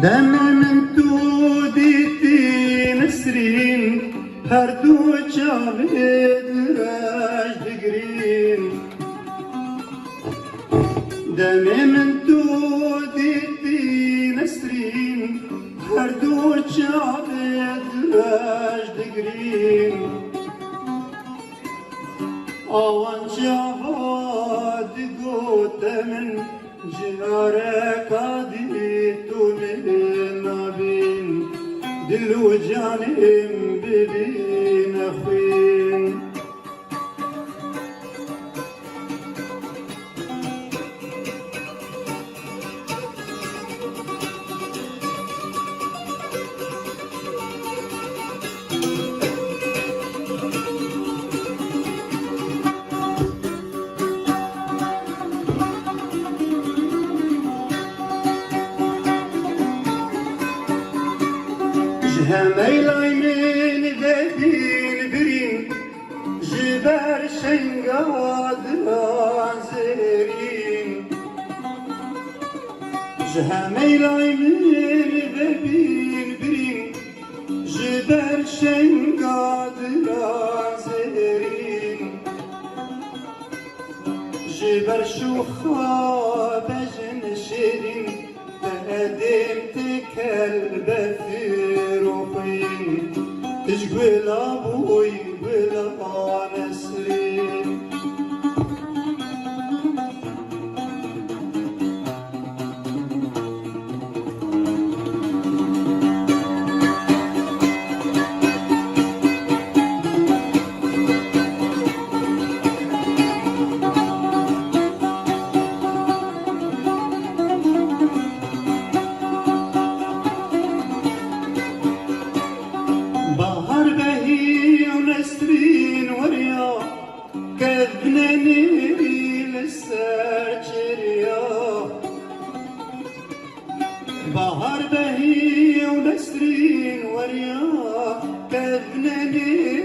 دم من تو دیتی نسرین هر دو چاوید راج دگرین دم من تو دیتی نسرین هر دو چاوید راج دگرین آوان جهاد گوت من جارك عديت من نبين دل وجانم ببين أخوين هميلاي من بدين برين جبار شنقاد رازرين هميلاي من بدين برين جبار شنقاد رازرين جبر شوخا بجن شيرين قدمت كلب في روحين تجبل أبوي بلا نسرين كذنني للساجريا بهار بهي ونسرين وريا كذنني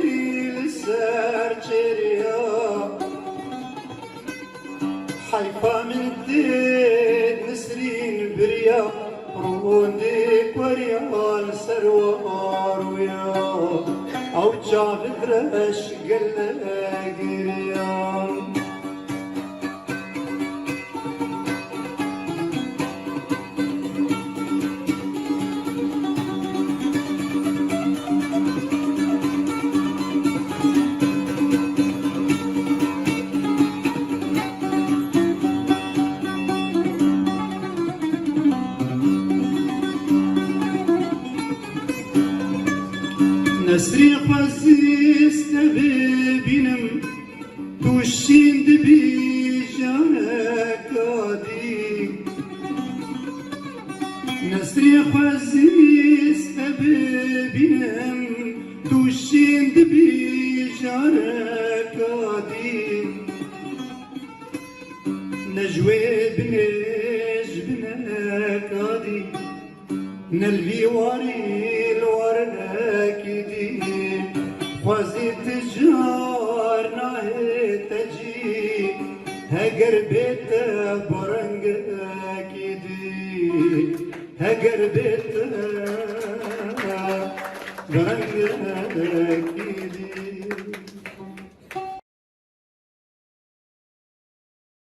للساجريا حيفا من ديد نسرين بريا رونديك وريا السروار ويا أو جاب درش قلقريان نسري خزيست ببينم توشين دبي جانك عادي نسري خزيست ببينم توشين دبي جانك عادي نجوي بنك عادي نلبي واري الورنك دي خوازي تجار ناهي تجي هجر بيت برنگ اكيدي هجر بيت برنگ